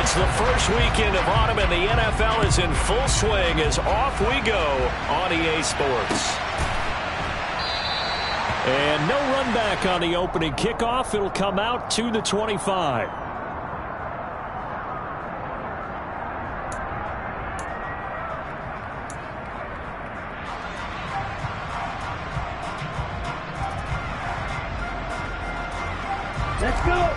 friends, the first weekend of autumn in the NFL is in full swing as off we go on EA Sports. And no run back on the opening kickoff. It'll come out to the 25. Let's go.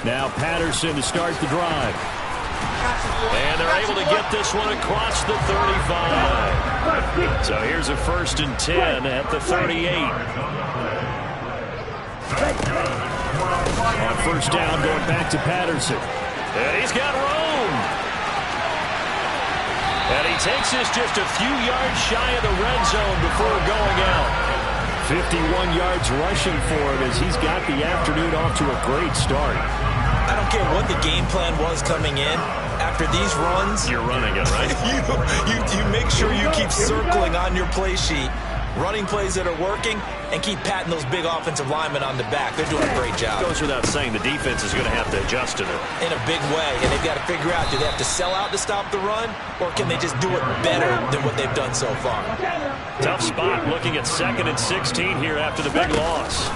Now Patterson to start the drive. And they're able to get this one across the 35. So here's a 1st and 10 at the 38. On 1st down, going back to Patterson. And he's got room. And he takes this just a few yards shy of the red zone before going out. 51 yards rushing for him as he's got the afternoon off to a great start. I don't care what the game plan was coming in. After these runs, you're running it, right? you make sure you keep circling on your play sheet, running plays that are working, and keep patting those big offensive linemen on the back. They're doing a great job. It goes without saying the defense is going to have to adjust to it. In a big way, and they've got to figure out, do they have to sell out to stop the run, or can they just do it better than what they've done so far? Tough spot looking at 2nd and 16 here after the big loss.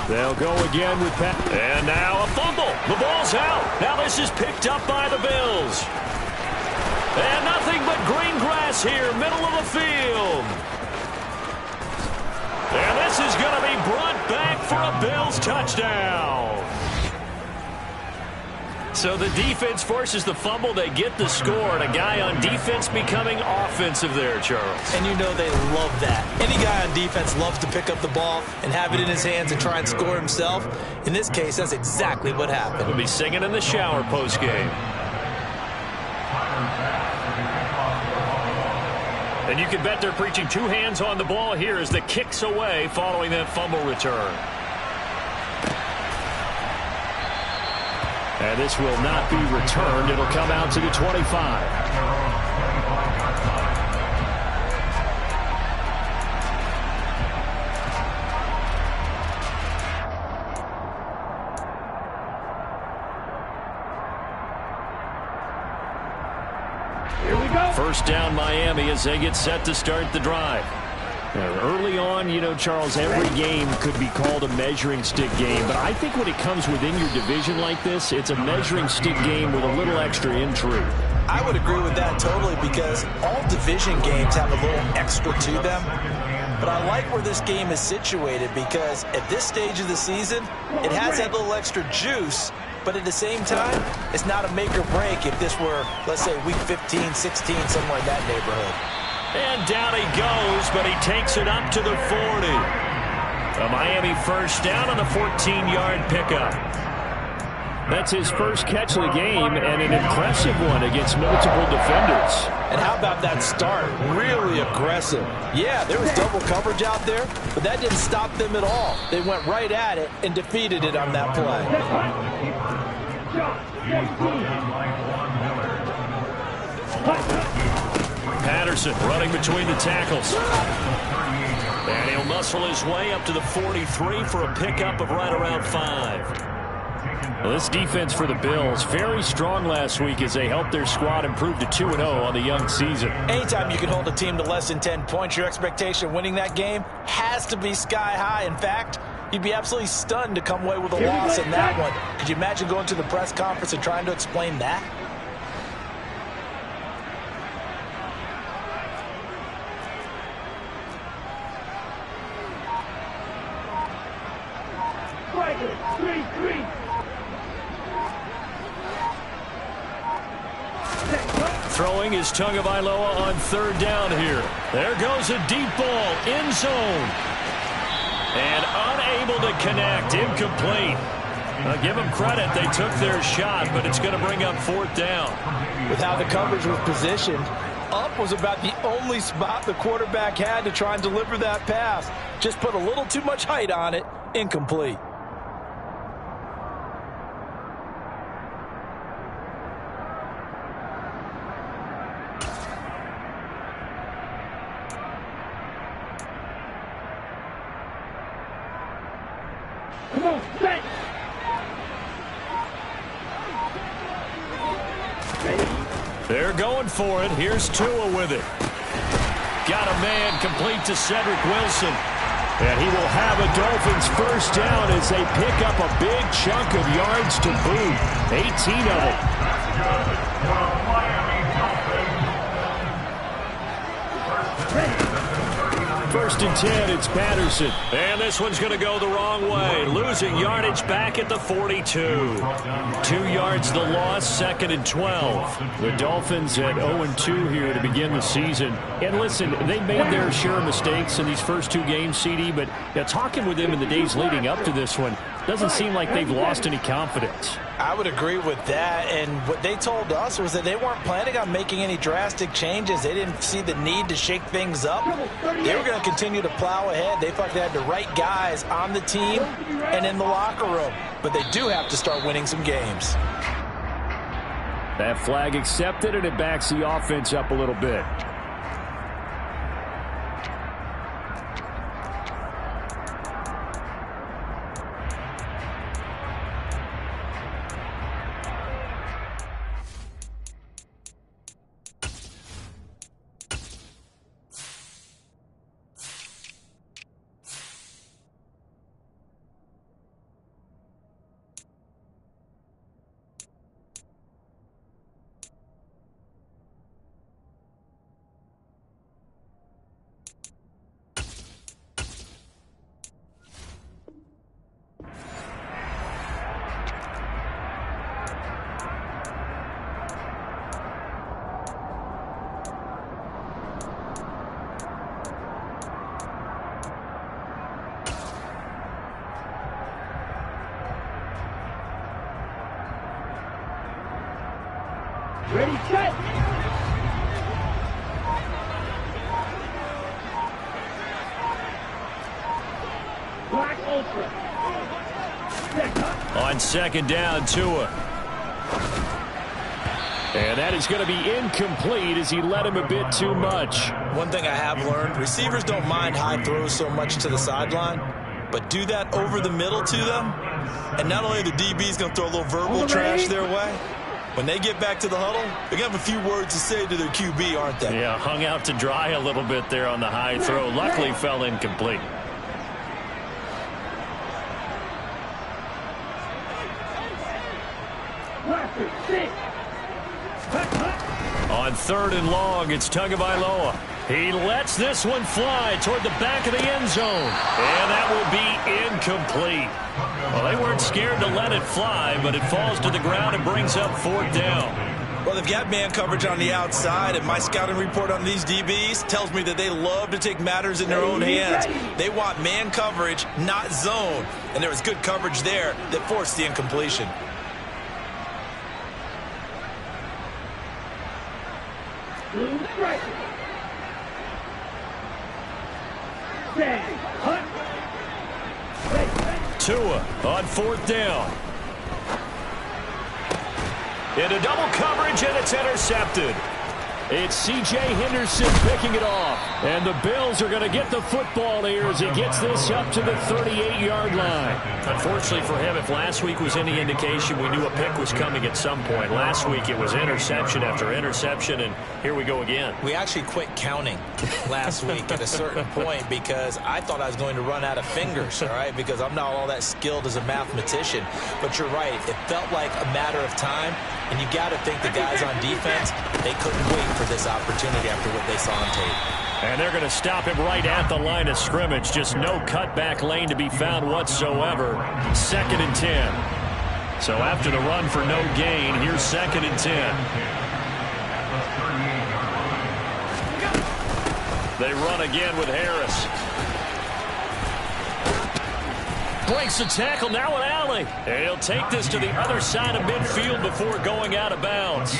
They'll go again with Pat. And now a fumble. The ball's out. Now this is picked up by the Bills. And nothing but green grass here, middle of the field. And this is going to be brought back for a Bills touchdown. So the defense forces the fumble. They get the score, and a guy on defense becoming offensive there, Charles. And you know they love that. Any guy on defense loves to pick up the ball and have it in his hands and try and score himself. In this case, that's exactly what happened. We'll be singing in the shower post-game. And you can bet they're preaching 2 hands on the ball here as the kick's away following that fumble return. And this will not be returned. It'll come out to the 25. Here we go. 1st down Miami as they get set to start the drive. Now, early on, you know, Charles, every game could be called a measuring stick game. But I think when it comes within your division like this, it's a measuring stick game with a little extra intrigue. I would agree with that totally because all division games have a little extra to them. But I like where this game is situated because at this stage of the season, it has that little extra juice. But at the same time, it's not a make or break if this were, let's say, week 15, 16, somewhere in that neighborhood. And down he goes, but he takes it up to the 40. A Miami 1st down on the 14-yard pickup. That's his first catch of the game and an impressive one against multiple defenders. And how about that start? Really aggressive. Yeah, there was double coverage out there, but that didn't stop them at all. They went right at it and defeated it on that play. Patterson running between the tackles. And he'll muscle his way up to the 43 for a pickup of right around 5. Well, this defense for the Bills, very strong last week as they helped their squad improve to 2-0 on the young season. Anytime you can hold a team to less than 10 points, your expectation of winning that game has to be sky high. In fact, you'd be absolutely stunned to come away with a loss in that one. Could you imagine going to the press conference and trying to explain that? Throwing is Tagovailoa on 3rd down here. There goes a deep ball, end zone. And unable to connect, incomplete. I'll give them credit, they took their shot, but it's going to bring up 4th down. With how the coverage was positioned, up was about the only spot the quarterback had to try and deliver that pass. Just put a little too much height on it, incomplete. They're going for it. Here's Tua with it. Got a man complete to Cedric Wilson. And he will have a Dolphins first down as they pick up a big chunk of yards to boot. 18 of it. First and 10, it's Patterson. And this one's going to go the wrong way. Losing yardage back at the 42. 2 yards the loss, second and 12. The Dolphins at 0-2 here to begin the season. And listen, they made their share of mistakes in these first 2 games, CD, but talking with them in the days leading up to this one, doesn't seem like they've lost any confidence. I would agree with that, and what they told us was that they weren't planning on making any drastic changes. They didn't see the need to shake things up. They were going to continue to plow ahead. They thought they had the right guys on the team and in the locker room, but they do have to start winning some games. That flag accepted, and it backs the offense up a little bit. Ready, set. Black Ultra. On second down, Tua. And that is going to be incomplete as he led him a bit too much. One thing I have learned, receivers don't mind high throws so much to the sideline, but do that over the middle to them, and not only are the DBs going to throw a little verbal trash their way, when they get back to the huddle, they're going to have a few words to say to their QB, aren't they? Yeah, hung out to dry a little bit there on the high throw. Luckily fell incomplete. On third and long, it's Tagovailoa. He lets this one fly toward the back of the end zone. And that will be incomplete. Well, they weren't scared to let it fly, but it falls to the ground and brings up fourth down. Well, they've got man coverage on the outside, and my scouting report on these DBs tells me that they love to take matters in their own hands. They want man coverage, not zone. And there was good coverage there that forced the incompletion. Tua on fourth down. Into double coverage, and it's intercepted. It's C.J. Henderson picking it off. And the Bills are going to get the football here as he gets this up to the 38-yard line. Unfortunately for him, if last week was any indication, we knew a pick was coming at some point. Last week it was interception after interception, and here we go again. We actually quit counting last week at a certain point because I thought I was going to run out of fingers, all right, because I'm not all that skilled as a mathematician. But you're right. It felt like a matter of time, and you got to think the guys on defense, they couldn't wait for this opportunity after what they saw on tape. And they're going to stop him right at the line of scrimmage. Just no cutback lane to be found whatsoever. Second and 10. So after the run for no gain, here's second and 10. They run again with Harris. Breaks the tackle, now an alley. And he'll take this to the other side of midfield before going out of bounds.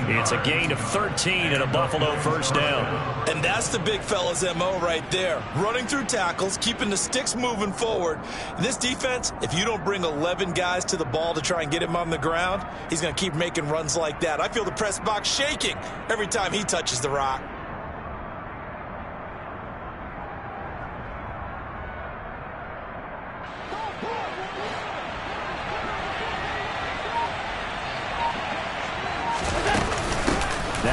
It's a gain of 13 and a Buffalo first down. And that's the big fella's MO right there. Running through tackles, keeping the sticks moving forward. This defense, if you don't bring 11 guys to the ball to try and get him on the ground, he's going to keep making runs like that. I feel the press box shaking every time he touches the rock.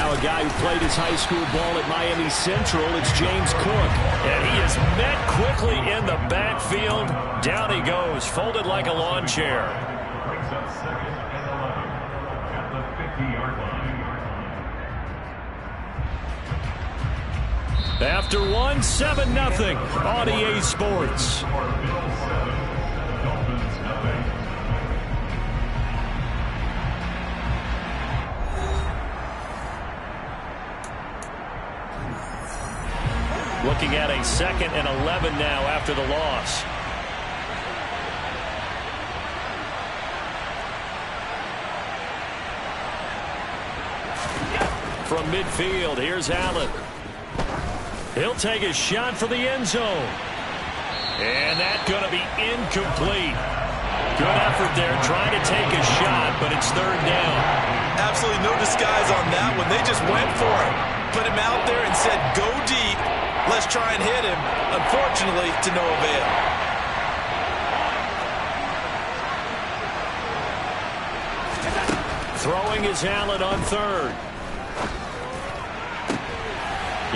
now a guy who played his high school ball at Miami Central. It's James Cook. And he is met quickly in the backfield. Down he goes, folded like a lawn chair. After one, 7-0 on EA Sports. Looking at a 2nd and 11 now after the loss. From midfield, here's Allen. He'll take a shot for the end zone. And that's going to be incomplete. Good effort there trying to take a shot, but it's 3rd down. Absolutely no disguise on that one. They just went for it. Put him out there and said, go deep. Let's try and hit him. Unfortunately, to no avail. Throwing is Allen on 3rd.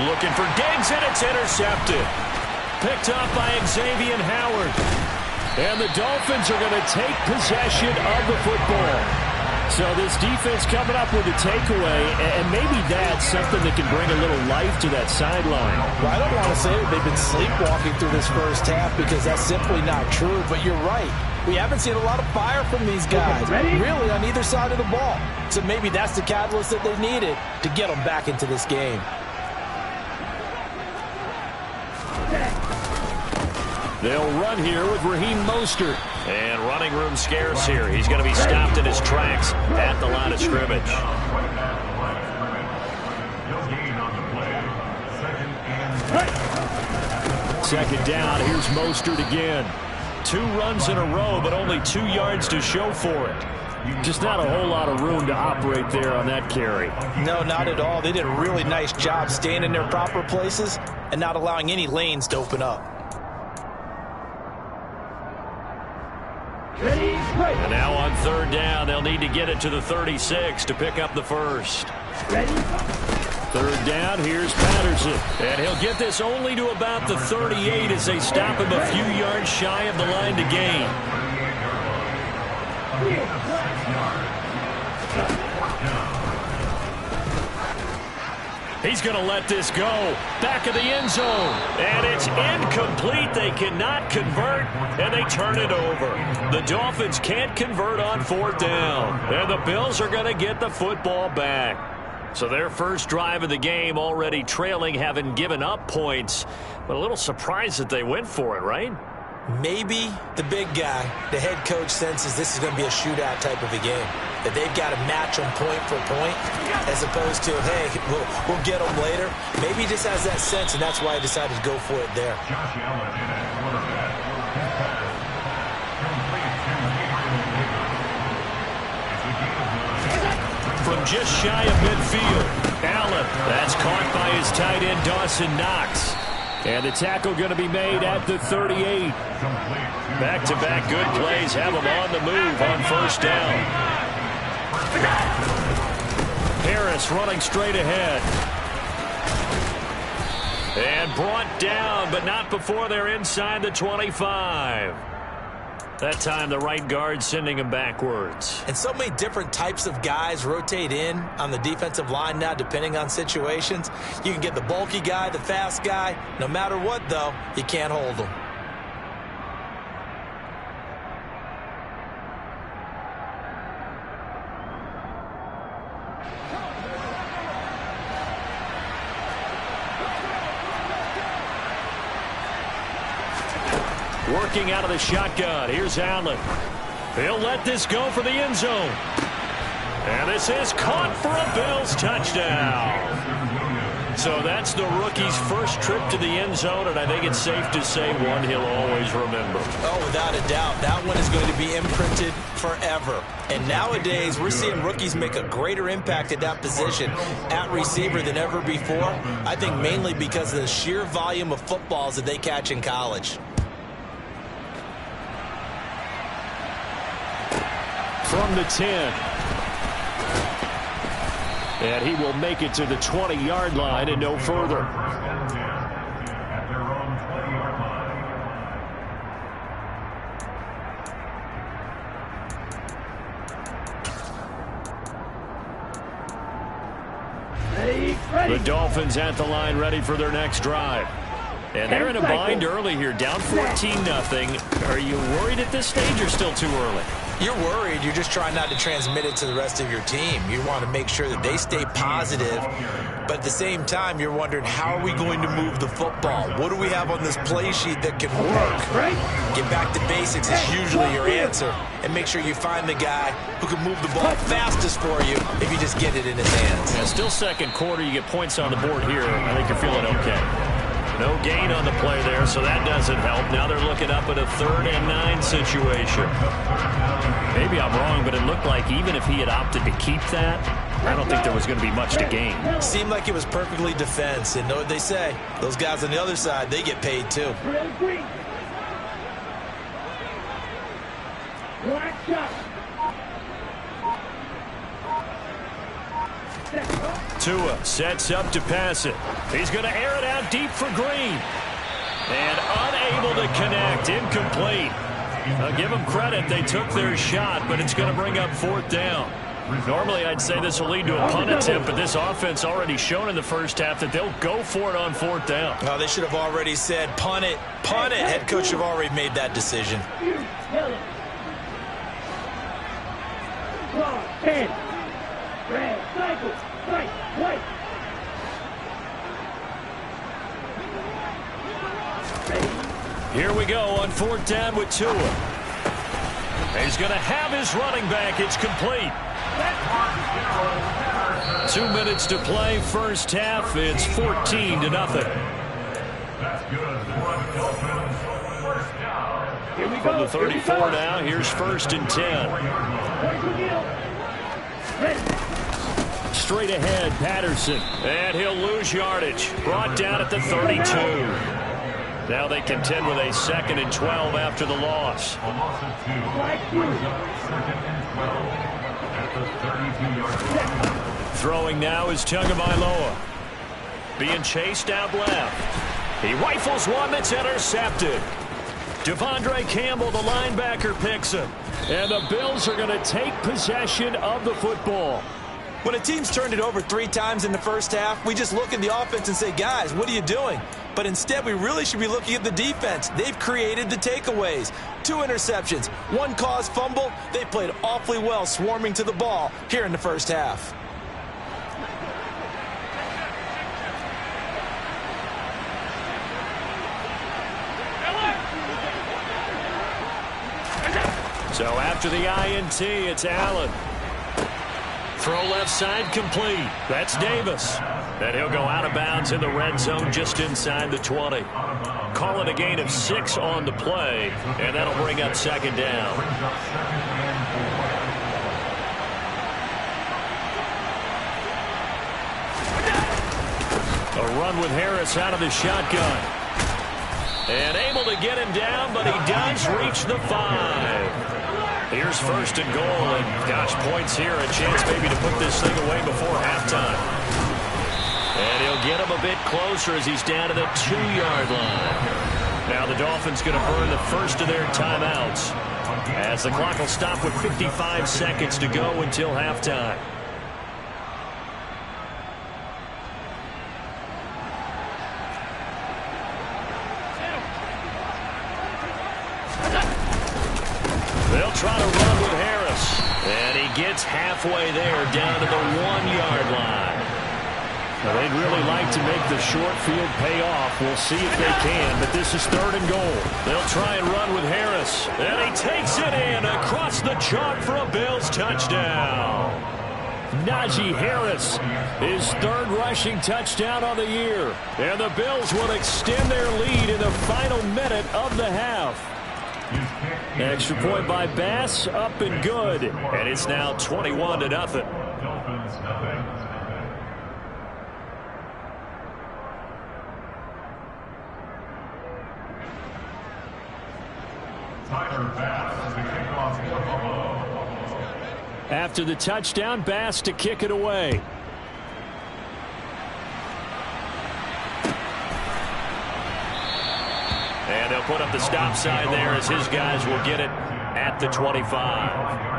Looking for Diggs, and it's intercepted. Picked up by Xavier Howard. And the Dolphins are going to take possession of the football. So this defense coming up with a takeaway, and maybe that's something that can bring a little life to that sideline. Well, I don't want to say that they've been sleepwalking through this first half because that's simply not true, but you're right. We haven't seen a lot of fire from these guys, really, on either side of the ball. So maybe that's the catalyst that they needed to get them back into this game. They'll run here with Raheem Mostert. And running room scarce here. He's going to be stopped in his tracks at the line of scrimmage. 2nd down. Here's Mostert again. 2 runs in a row, but only 2 yards to show for it. Just not a whole lot of room to operate there on that carry. No, not at all. They did a really nice job staying in their proper places and not allowing any lanes to open up. And now on 3rd down, they'll need to get it to the 36 to pick up the first. 3rd down, here's Patterson. And he'll get this only to about the 38 as they stop him a few yards shy of the line to gain. He's going to let this go. Back of the end zone. And it's incomplete. They cannot convert, and they turn it over. The Dolphins can't convert on 4th down. And the Bills are going to get the football back. So their first drive of the game already trailing, having given up points. But a little surprised that they went for it, right? Maybe the big guy, the head coach, senses this is going to be a shootout type of a game. That they've got to match them point for point as opposed to, hey, we'll get them later. Maybe he just has that sense, and that's why he decided to go for it there. From just shy of midfield, Allen. That's caught by his tight end, Dawson Knox. And the tackle going to be made at the 38. Back-to-back good plays have him on the move on 1st down. Harris running straight ahead. And brought down, but not before they're inside the 25. That time the right guard sending him backwards. And so many different types of guys rotate in on the defensive line now depending on situations. You can get the bulky guy, the fast guy. No matter what, though, you can't hold them. Working out of the shotgun. Here's Allen. He'll let this go for the end zone. And this is caught for a Bills touchdown. So that's the rookie's first trip to the end zone, and I think it's safe to say one he'll always remember. Oh, without a doubt. That one is going to be imprinted forever. And nowadays, we're seeing rookies make a greater impact at that position at receiver than ever before. I think mainly because of the sheer volume of footballs that they catch in college. From the 10. And he will make it to the 20-yard line and no further. The Dolphins at the line, ready for their next drive. And they're in a bind early here, down 14-0. Are you worried at this stage or still too early? You're worried. You're just trying not to transmit it to the rest of your team. You want to make sure that they stay positive. But at the same time, you're wondering, how are we going to move the football? What do we have on this play sheet that can work? Get back to basics is usually your answer. And make sure you find the guy who can move the ball fastest for you if you just get it in his hands. Yeah, still second quarter. You get points on the board here. I think you're feeling okay. No gain on the play there, so that doesn't help. Now they're looking up at a 3rd and 9 situation. Maybe I'm wrong, but it looked like even if he had opted to keep that, I don't think there was going to be much to gain. Seemed like it was perfectly defense. And know what they say? Those guys on the other side, they get paid too. Tua sets up to pass it. He's going to air it out deep for Green. And unable to connect. Incomplete. I'll give them credit. They took their shot, but it's going to bring up 4th down. Normally, I'd say this will lead to a punt attempt, but this offense already shown in the first half that they'll go for it on 4th down. Oh, they should have already said, punt it, punt it. Head coach should have already made that decision. 10. Red, cycle, right, white. Here we go on 4th down with Tua. He's going to have his running back. It's complete. 2 minutes to play, first half. It's 14-0. From the 34 now, here's 1st and 10. Straight ahead, Patterson. And he'll lose yardage. Brought down at the 32. Now they contend with a 2nd and 12 after the loss. Throwing now is Tagovailoa. Being chased out left. He rifles one that's intercepted. Devondre Campbell, the linebacker, picks him. And the Bills are going to take possession of the football. When a team's turned it over 3 times in the first half, we just look at the offense and say, guys, what are you doing? But instead, we really should be looking at the defense. They've created the takeaways. 2 interceptions, 1 caused fumble. They played awfully well swarming to the ball here in the first half. So after the INT, it's Allen. Throw left side complete. That's Davis. And he'll go out of bounds in the red zone just inside the 20. Call it a gain of 6 on the play, and that'll bring up 2nd down. A run with Harris out of the shotgun. And able to get him down, but he does reach the 5. Here's 1st and goal, and gosh, points here, a chance maybe to put this thing away before halftime. And he'll get him a bit closer as he's down to the 2-yard line. Now the Dolphins going to burn the first of their timeouts as the clock will stop with 55 seconds to go until halftime. They'll try to run with Harris. And he gets halfway there, down to the 1-yard line. Now, they'd really like to make the short field pay off. We'll see if they can, but this is 3rd and goal. They'll try and run with Harris. And he takes it in across the chalk for a Bills touchdown. Najee Harris, his 3rd rushing touchdown on the year. And the Bills will extend their lead in the final minute of the half. Extra point by Bass, up and good. And it's now 21-0. After the touchdown, Bass to kick it away. And they'll put up the stop sign there as his guys will get it at the 25.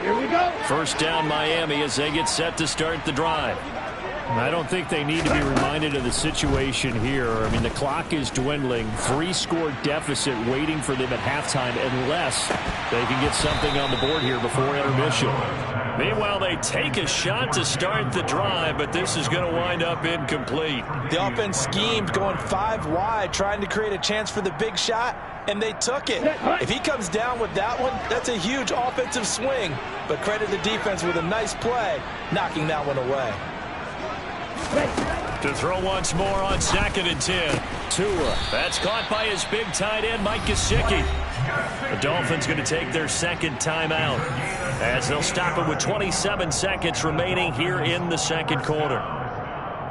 Here we go. First down, Miami, as they get set to start the drive. I don't think they need to be reminded of the situation here. I mean, the clock is dwindling. 3-score deficit waiting for them at halftime unless they can get something on the board here before intermission. Meanwhile, they take a shot to start the drive, but this is going to wind up incomplete. The offense schemed going 5 wide, trying to create a chance for the big shot, and they took it. If he comes down with that one, that's a huge offensive swing. But credit the defense with a nice play, knocking that one away. To throw once more on 2nd and 10. Tua. That's caught by his big tight end, Mike Gesicki. The Dolphins going to take their second timeout as they'll stop it with 27 seconds remaining here in the second quarter.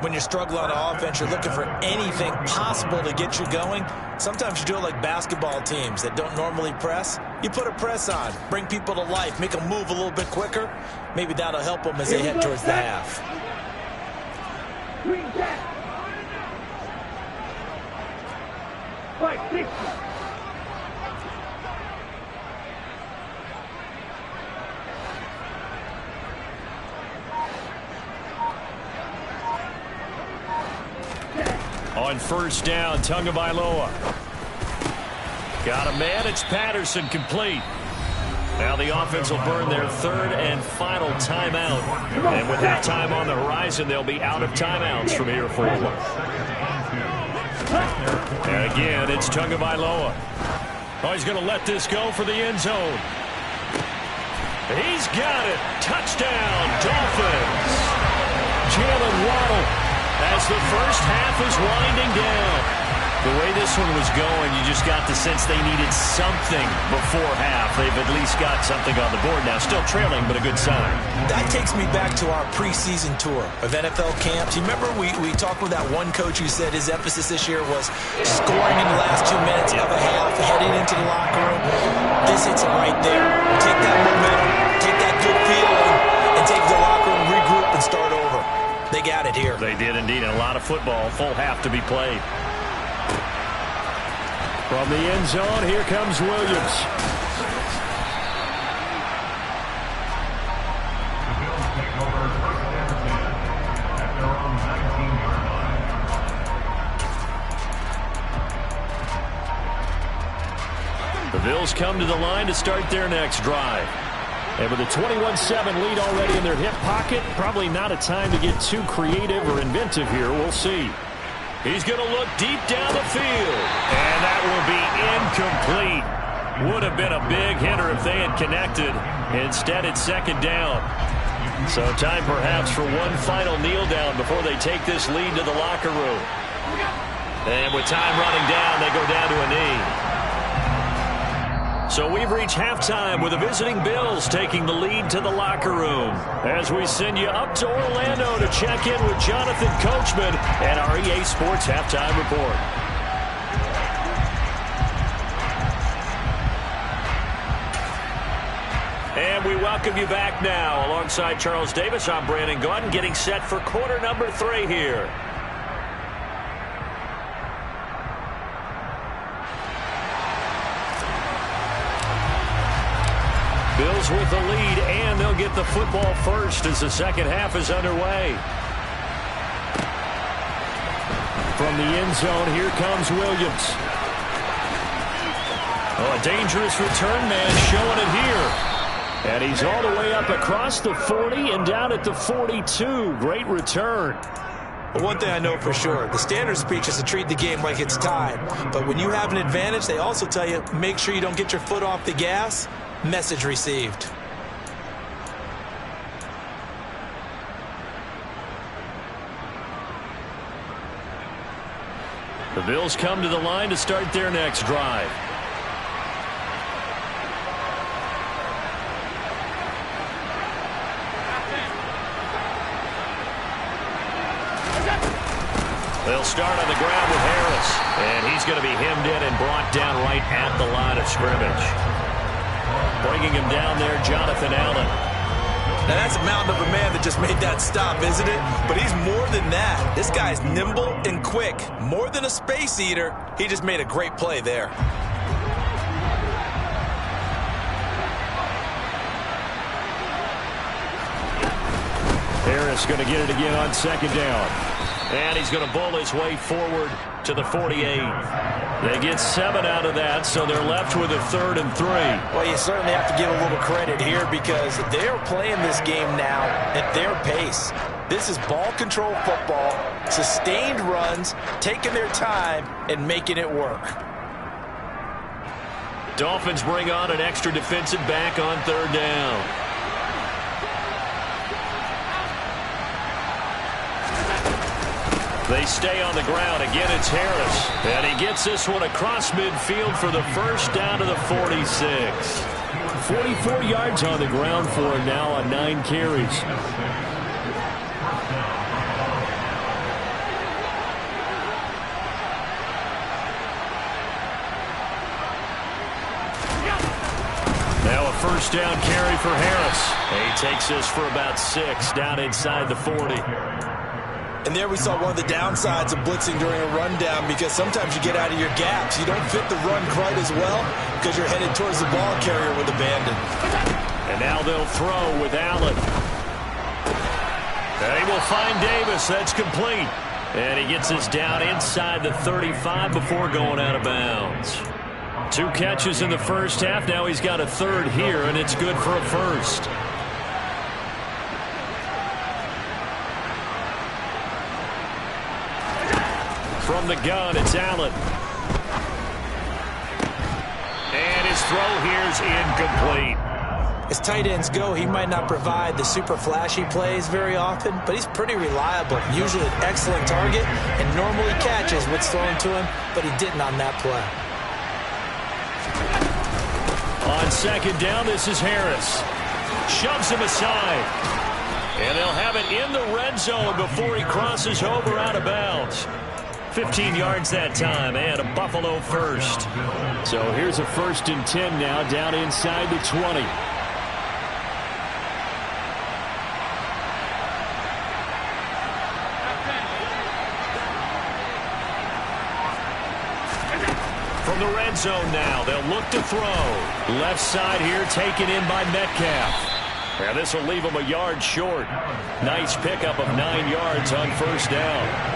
When you're struggling on offense, you're looking for anything possible to get you going. Sometimes you do it like basketball teams that don't normally press. You put a press on, bring people to life, make them move a little bit quicker. Maybe that'll help them as they head towards the half. Green jack. 560. On first down, Tagovailoa. Got a man, it's Patterson, complete. Now the offense will burn their third and final timeout. And with halftime on the horizon, they'll be out of timeouts from here forward. And again, it's Tagovailoa. Oh, he's going to let this go for the end zone. He's got it. Touchdown, Dolphins. Jalen Waddle. As the first half is winding down. The way this one was going, you just got the sense they needed something before half. They've at least got something on the board now. Still trailing, but a good sign. That takes me back to our preseason tour of NFL camps. You remember we talked with that one coach who said his emphasis this year was scoring in the last 2 minutes of a half, heading into the locker room. This hits it right there. Take that momentum, take that good feeling, and take the locker room, regroup, and start over. They got it here. They did indeed, and a lot of football, full half to be played. From the end zone, here comes Williams. The Bills come to the line to start their next drive. And with a 21-7 lead already in their hip pocket, probably not a time to get too creative or inventive here. We'll see. He's going to look deep down the field. And that will be incomplete. Would have been a big hitter if they had connected. Instead, it's second down. So time perhaps for one final kneel down before they take this lead to the locker room. And with time running down, they go down to a knee. So we've reached halftime with the visiting Bills taking the lead to the locker room. As we send you up to Orlando to check in with Jonathan Coachman and our EA Sports Halftime Report. And we welcome you back now. Alongside Charles Davis, I'm Brandon Gaudin, getting set for quarter number 3 here. Bills with the lead, and they'll get the football first as the second half is underway. From the end zone, here comes Williams. Oh, a dangerous return man showing it here. And he's all the way up across the 40 and down at the 42. Great return. But one thing I know for sure, the standard speech is to treat the game like it's tied. But when you have an advantage, they also tell you, make sure you don't get your foot off the gas. Message received. The Bills come to the line to start their next drive. They'll start on the ground with Harris. And he's going to be hemmed in and brought down right at the line of scrimmage. Bringing him down there, Jonathan Allen. Now that's a mountain of a man that just made that stop, isn't it? But he's more than that. This guy's nimble and quick. More than a space eater. He just made a great play there. Harris going to get it again on second down. And he's going to bull his way forward to the 48. They get 7 out of that, so they're left with a 3rd and 3. Well, you certainly have to give a little credit here because they're playing this game now at their pace. This is ball control football, sustained runs, taking their time, and making it work. Dolphins bring on an extra defensive back on 3rd down. They stay on the ground. Again, it's Harris. And he gets this one across midfield for the first down to the 46. 44 yards on the ground for him now on 9 carries. Now a first down carry for Harris. He takes this for about 6 down inside the 40. And there we saw one of the downsides of blitzing during a rundown because sometimes you get out of your gaps. You don't fit the run quite as well because you're headed towards the ball carrier with abandon. And now they'll throw with Allen. And he will find Davis. That's complete. And he gets this down inside the 35 before going out of bounds. 2 catches in the first half. Now he's got a 3rd here, and it's good for a 1st. From the gun, it's Allen. And his throw here's incomplete. As tight ends go, he might not provide the super flashy plays very often, but he's pretty reliable. Usually an excellent target and normally catches what's thrown to him, but he didn't on that play. On second down, this is Harris. Shoves him aside. And they'll have it in the red zone before he crosses over out of bounds. 15 yards that time, and a Buffalo first. So here's a 1st and 10 now, down inside the 20. From the red zone now, they'll look to throw. Left side here, taken in by Metcalf. And this will leave him a yard short. Nice pickup of 9 yards on 1st down.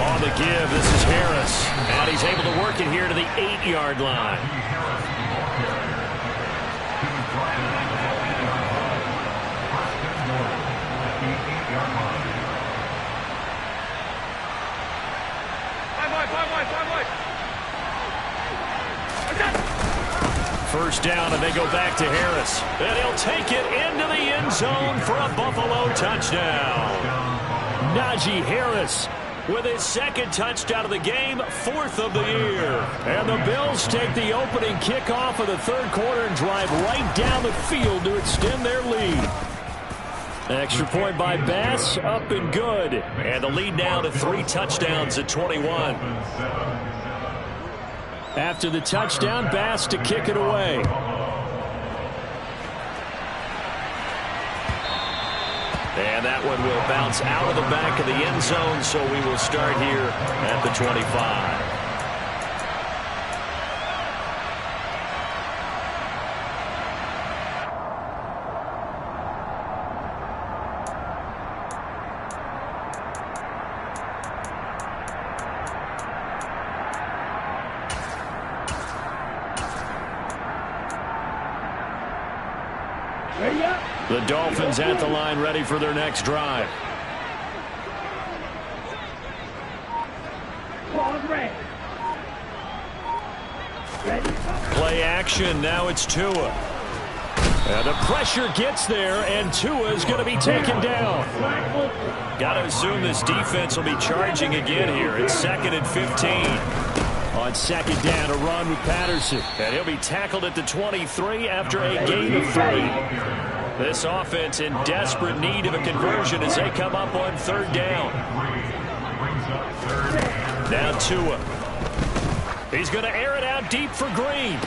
On the give, this is Harris. And he's able to work it here to the 8-yard line. First down, and they go back to Harris. And he'll take it into the end zone for a Buffalo touchdown. Najee Harris with his 2nd touchdown of the game, 4th of the year. And the Bills take the opening kickoff of the 3rd quarter and drive right down the field to extend their lead. Extra point by Bass, up and good. And the lead now to 3 touchdowns at 21. After the touchdown, Bass to kick it away. And that one will bounce out of the back of the end zone, so we will start here at the 25. The Dolphins at the line, ready for their next drive. Play action. Now it's Tua. And the pressure gets there, and Tua is going to be taken down. Got to assume this defense will be charging again here. It's 2nd and 15. On 2nd down, a run with Patterson. And he'll be tackled at the 23 after a gain of 3. This offense in desperate need of a conversion as they come up on 3rd down. Now Tua. He's going to air it out deep for Green.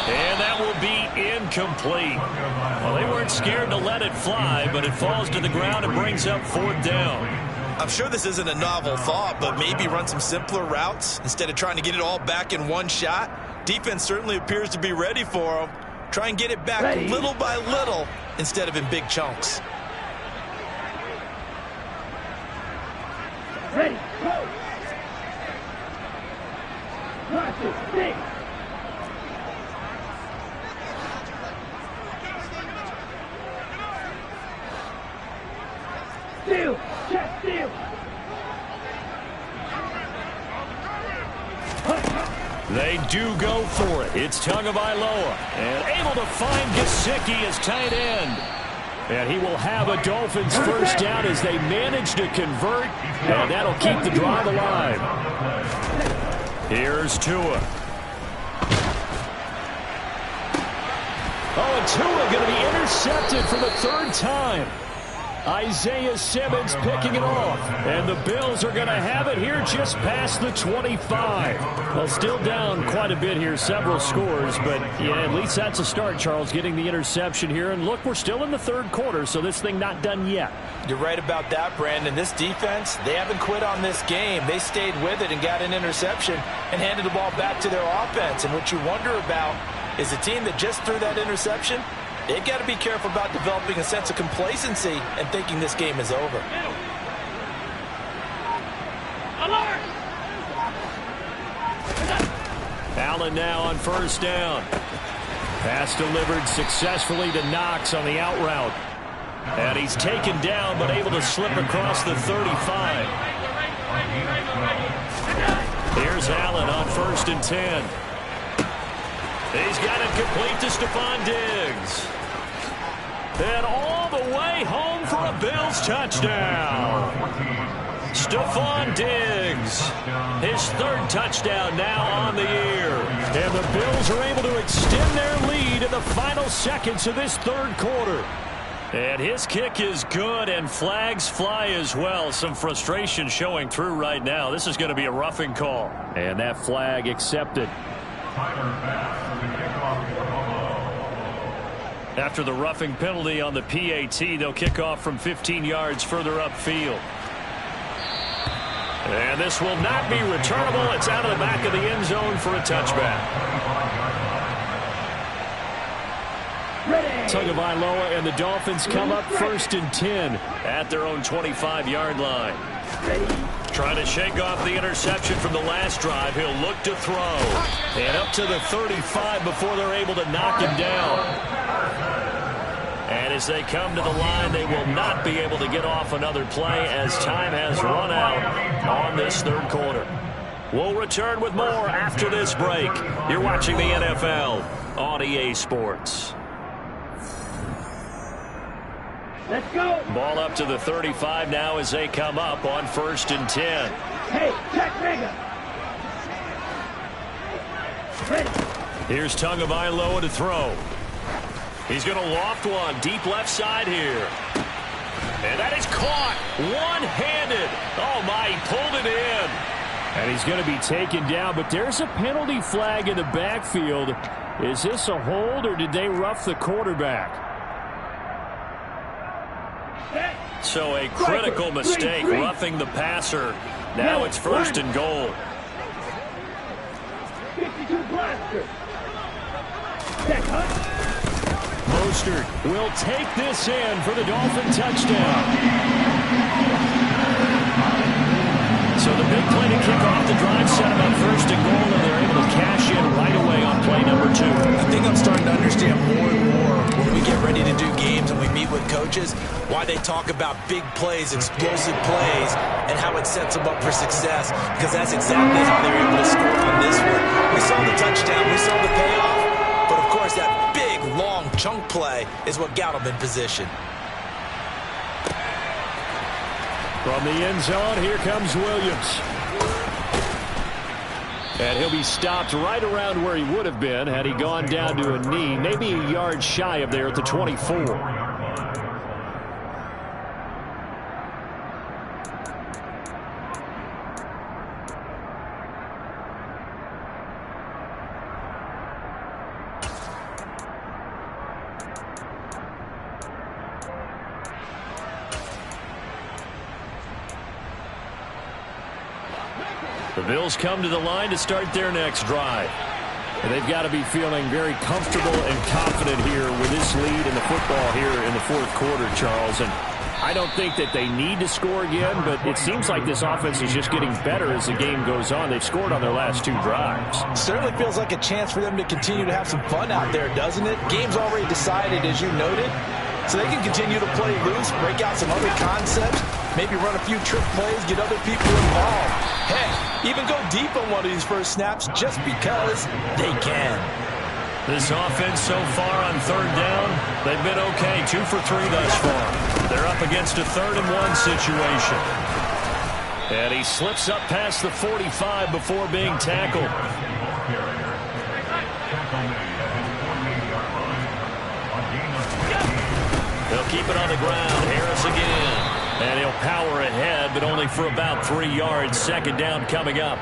And that will be incomplete. Well, they weren't scared to let it fly, but it falls to the ground and brings up 4th down. I'm sure this isn't a novel thought, but maybe run some simpler routes instead of trying to get it all back in one shot. Defense certainly appears to be ready for them. Try and get it back little by little instead of in big chunks. Ready, go! Watch it, stick! Steal! Check steal! They do go for it. It's Tagovailoa. And able to find Gesicki as tight end. And he will have a Dolphins 1st down as they manage to convert. And that'll keep the drive alive. Here's Tua. Oh, and Tua going to be intercepted for the 3rd time. Isaiah Simmons picking it off. And the Bills are going to have it here just past the 25. Well, still down quite a bit here, several scores. But, yeah, at least that's a start, Charles, getting the interception here. And, look, we're still in the 3rd quarter, so this thing not done yet. You're right about that, Brandon. This defense, they haven't quit on this game. They stayed with it and got an interception and handed the ball back to their offense. And what you wonder about is a team that just threw that interception, they've got to be careful about developing a sense of complacency and thinking this game is over. Alert! Allen now on 1st down. Pass delivered successfully to Knox on the out route. And he's taken down but able to slip across the 35. Here's Allen on 1st and 10. He's got it complete to Stephon Diggs. And all the way home for a Bills touchdown. Stephon Diggs, his 3rd touchdown now on the year. And the Bills are able to extend their lead in the final seconds of this 3rd quarter. And his kick is good, and flags fly as well. Some frustration showing through right now. This is going to be a roughing call. And that flag accepted. After the roughing penalty on the PAT, they'll kick off from 15 yards further upfield. And this will not be returnable. It's out of the back of the end zone for a touchback. Tagovailoa and the Dolphins come up 1st and 10 at their own 25-yard line. Trying to shake off the interception from the last drive. He'll look to throw. And up to the 35 before they're able to knock him down. And as they come to the line, they will not be able to get off another play as time has run out on this 3rd quarter. We'll return with more after this break. You're watching the NFL on EA Sports. Let's go! Ball up to the 35 now as they come up on 1st and 10. Hey, check Vega! Ready! Here's Tagovailoa to throw. He's going to loft one deep left side here. And that is caught one-handed. Oh, my, he pulled it in. And he's going to be taken down, but there's a penalty flag in the backfield. Is this a hold, or did they rough the quarterback? So a critical mistake, roughing the passer. Now it's 1st and goal. 52 blaster. Mostert will take this in for the Dolphin touchdown. So the big play to kick off the drive set them up 1st and goal, and they're able to cash in right away on play number 2. I think I'm starting to understand more and more when we get ready to do games and we meet with coaches, why they talk about big plays, explosive plays, and how it sets them up for success, because that's exactly how they're able to score on this one. We saw the touchdown, we saw the payoff, but of course that big, long chunk play is what got him in position. From the end zone, here comes Williams. And he'll be stopped right around where he would have been had he gone down to a knee, maybe a yard shy of there at the 24. The Bills come to the line to start their next drive. And they've got to be feeling very comfortable and confident here with this lead in the football here in the fourth quarter, Charles. And I don't think that they need to score again, but it seems like this offense is just getting better as the game goes on. They've scored on their last 2 drives. Certainly feels like a chance for them to continue to have some fun out there, doesn't it? Game's already decided, as you noted. So they can continue to play loose, break out some other concepts, maybe run a few trick plays, get other people involved. Heck, even go deep on one of these first snaps just because they can. This offense so far on third down, they've been okay. 2 for 3 thus far. They're up against a 3rd and 1 situation. And he slips up past the 45 before being tackled. They'll keep it on the ground. Harris again. And he'll power ahead, but only for about 3 yards. 2nd down coming up.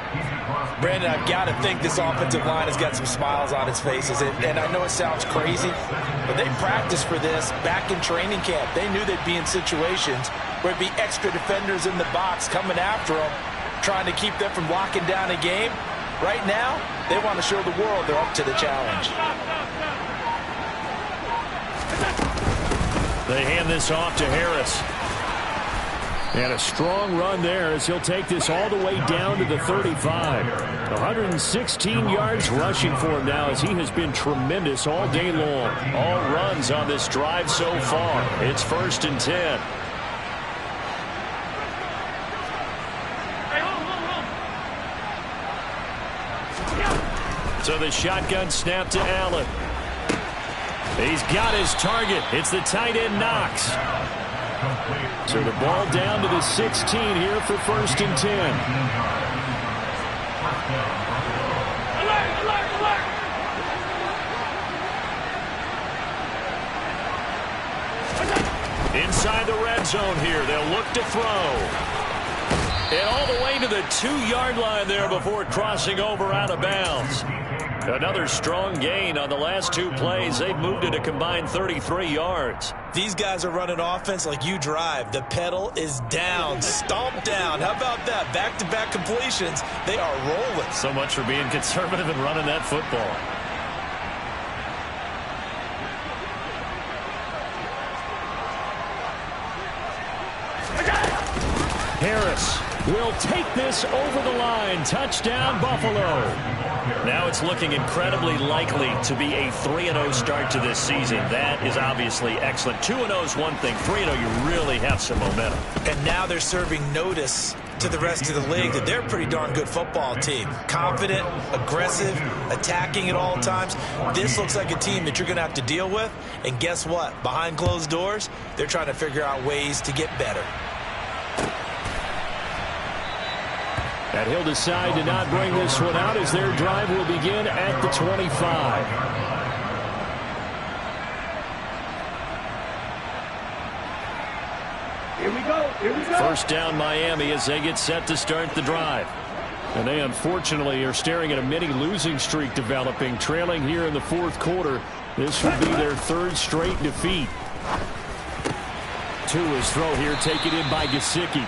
Brandon, I've got to think this offensive line has got some smiles on its faces. And I know it sounds crazy, but they practiced for this back in training camp. They knew they'd be in situations where it'd be extra defenders in the box coming after them, trying to keep them from locking down a game. Right now, they want to show the world they're up to the challenge. They hand this off to Harris. And a strong run there as he'll take this all the way down to the 35. 116 yards rushing for him now as he has been tremendous all day long. All runs on this drive so far. It's 1st and 10. So the shotgun snap to Allen. He's got his target. It's the tight end Knox. So the ball down to the 16 here for 1st and 10. Inside the red zone here. They'll look to throw. And all the way to the 2-yard line there before crossing over out of bounds. Another strong gain on the last 2 plays. They've moved it a combined 33 yards. These guys are running offense like you drive. The pedal is down, stomped down. How about that? Back-to-back completions. They are rolling. So much for being conservative and running that football. Harris will take this over the line. Touchdown, Buffalo. Now it's looking incredibly likely to be a 3-0 start to this season. That is obviously excellent. 2-0 is one thing. 3-0, you really have some momentum. And now they're serving notice to the rest of the league that they're a pretty darn good football team. Confident, aggressive, attacking at all times. This looks like a team that you're going to have to deal with. And guess what? Behind closed doors, they're trying to figure out ways to get better. And he'll decide to not bring this one out as their drive will begin at the 25. Here we go. Here we go. 1st down Miami as they get set to start the drive. And they unfortunately are staring at a mini losing streak developing, trailing here in the 4th quarter. This would be their 3rd straight defeat. Tua's throw here taken in by Gesicki.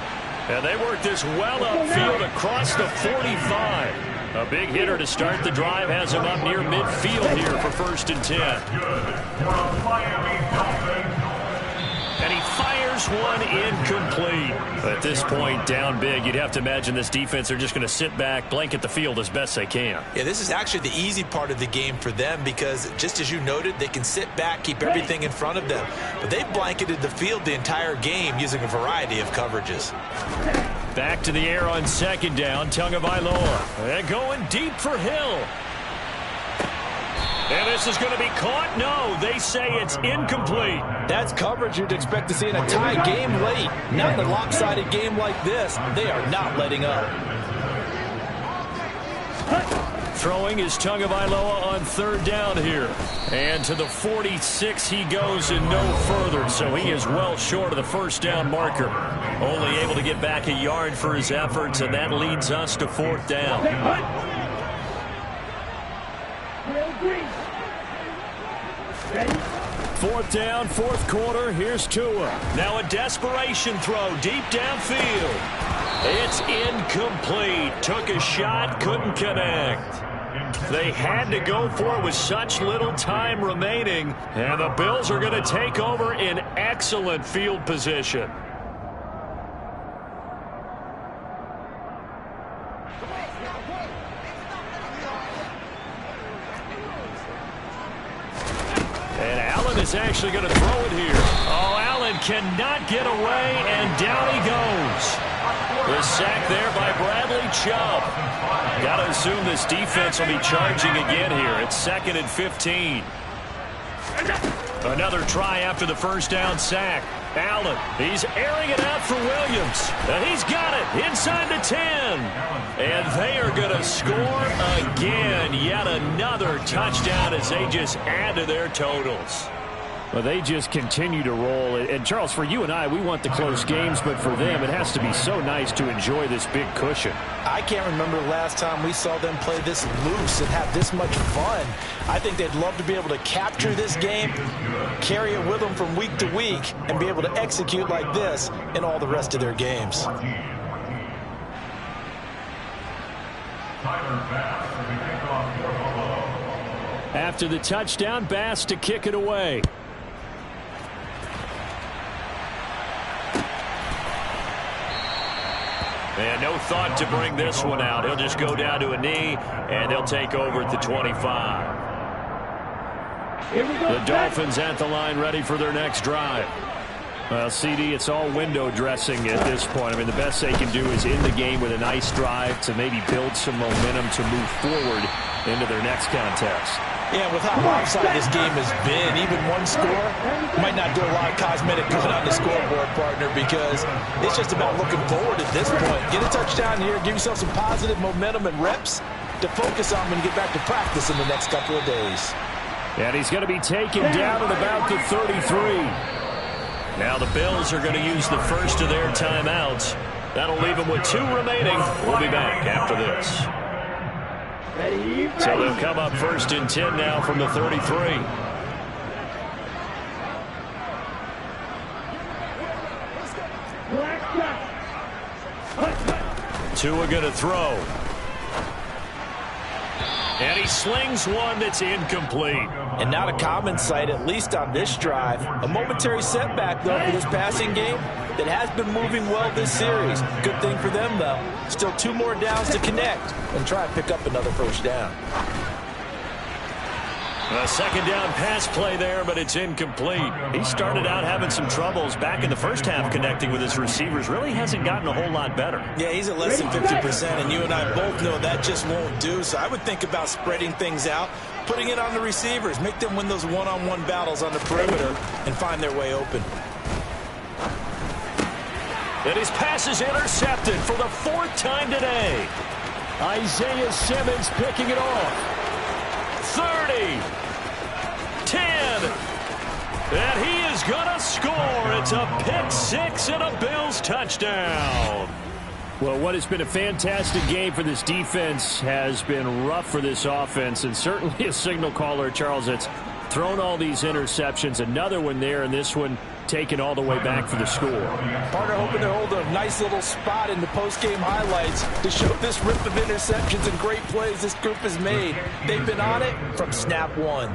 And they work this well upfield across the 45. A big hitter to start the drive has him up near midfield here for 1st and 10. And he fires one incomplete. At this point, down big, you'd have to imagine this defense are just going to sit back, blanket the field as best they can. Yeah, this is actually the easy part of the game for them because, just as you noted, they can sit back, keep everything in front of them. But they've blanketed the field the entire game using a variety of coverages. Back to the air on 2nd down, Tagovailoa. And going deep for Hill. And this is going to be caught? No, they say it's incomplete. That's coverage you'd expect to see in a tie game late. Not in a lopsided game like this. They are not letting up. Throwing is Tagovailoa on third down here. And to the 46 he goes and no further. So he is well short of the first down marker. Only able to get back a yard for his efforts, and that leads us to fourth down. Fourth down, fourth quarter. Here's Tua. Now a desperation throw deep downfield. It's incomplete. Took a shot, couldn't connect. They had to go for it with such little time remaining. And the Bills are going to take over in excellent field position. And Allen is actually going to throw it here. Oh, Allen cannot get away, and down he goes. The sack there by Bradley Chubb. Got to assume this defense will be charging again here. It's 2nd and 15. Another try after the first down sack. Allen, he's airing it out for Williams. And he's got it inside the 10. And they are going to score again. Yet another touchdown as they just add to their totals. Well, they just continue to roll. And, Charles, for you and I, we want the close games, but for them, it has to be so nice to enjoy this big cushion. I can't remember the last time we saw them play this loose and have this much fun. I think they'd love to be able to capture this game, carry it with them from week to week, and be able to execute like this in all the rest of their games. After the touchdown, Bass to kick it away. And no thought to bring this one out. He'll just go down to a knee, and they'll take over at the 25. The Dolphins at the line ready for their next drive. Well, CD, it's all window dressing at this point. I mean, the best they can do is in the game with a nice drive to maybe build some momentum to move forward into their next contest. Yeah, with how lopsided this game has been, even one score might not do a lot of cosmetic good on the scoreboard, partner, because it's just about looking forward at this point. Get a touchdown here, give yourself some positive momentum and reps to focus on when you get back to practice in the next couple of days. And he's going to be taken down at about the 33. Now the Bills are going to use the first of their timeouts. That'll leave them with 2 remaining. We'll be back after this. So they'll come up 1st and 10 now from the 33. Tua going to throw. And he slings one that's incomplete. And not a common sight, at least on this drive. A momentary setback, though, for this passing game that has been moving well this series. Good thing for them, though. Still 2 more downs to connect and try and pick up another first down. A second down pass play there, but it's incomplete. He started out having some troubles back in the first half connecting with his receivers. Really hasn't gotten a whole lot better. Yeah, he's at less than 50%, and you and I both know that just won't do. So I would think about spreading things out, putting it on the receivers, make them win those one-on-one battles on the perimeter and find their way open. And his pass is intercepted for the 4th time today. Isaiah Simmons picking it off. 30, 10, and he is going to score. It's a pick 6 and a Bills touchdown. Well, what has been a fantastic game for this defense has been rough for this offense, and certainly a signal caller, Charles, that's thrown all these interceptions. Another one there, and this one taken all the way back for the score. Partner hoping to hold a nice little spot in the post-game highlights to show this rip of interceptions and great plays this group has made. They've been on it from snap 1.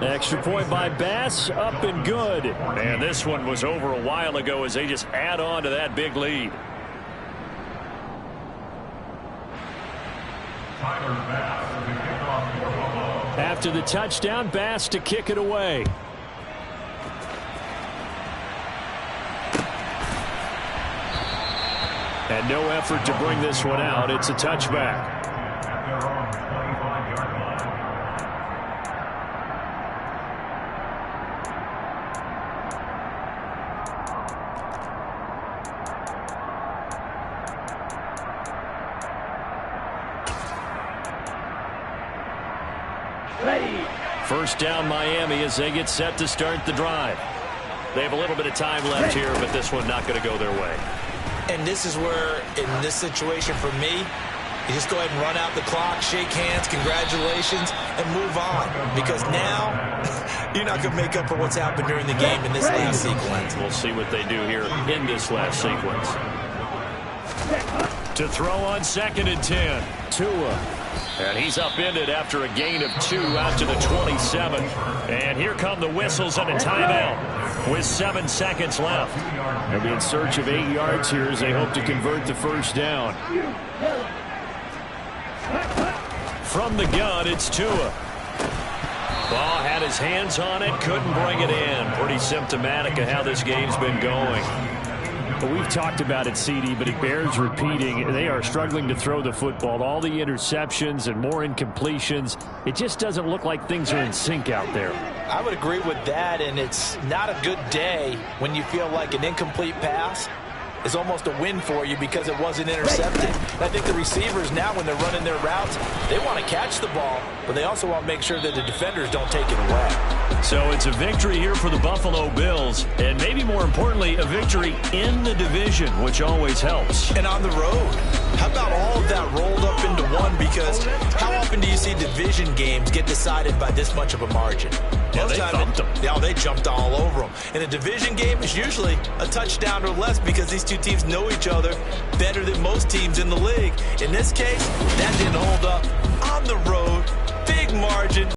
Extra point by Bass, up and good. And this one was over a while ago as they just add on to that big lead. After the touchdown, Bass to kick it away. And no effort to bring this one out. It's a touchback. Ready. First down Miami as they get set to start the drive. They have a little bit of time left here, but this one not going to go their way. And this is where, in this situation for me, you just go ahead and run out the clock, shake hands, congratulations, and move on. Because now, you're not going to make up for what's happened during the game in this last sequence. We'll see what they do here in this last sequence. To throw on 2nd and 10. Tua. And he's upended after a gain of 2 out to the 27. And here come the whistles and a timeout with 7 seconds left. They'll be in search of 8 yards here as they hope to convert the first down. From the gun, it's Tua. Ball had his hands on it, couldn't bring it in. Pretty symptomatic of how this game's been going. But we've talked about it, CD, but it bears repeating. They are struggling to throw the football. All the interceptions and more incompletions. It just doesn't look like things are in sync out there. I would agree with that, and it's not a good day when you feel like an incomplete pass is almost a win for you because it wasn't intercepted. And I think the receivers now, when they're running their routes, they want to catch the ball, but they also want to make sure that the defenders don't take it away. So it's a victory here for the Buffalo Bills, and maybe more importantly, a victory in the division, which always helps. And on the road, how about all of that rolled up into one? Because how often do you see division games get decided by this much of a margin? Yeah, they thumped them. Yeah, they jumped all over them. In a division game, it's usually a touchdown or less because these two teams know each other better than most teams in the league. In this case, that didn't hold up. On the road, big margin.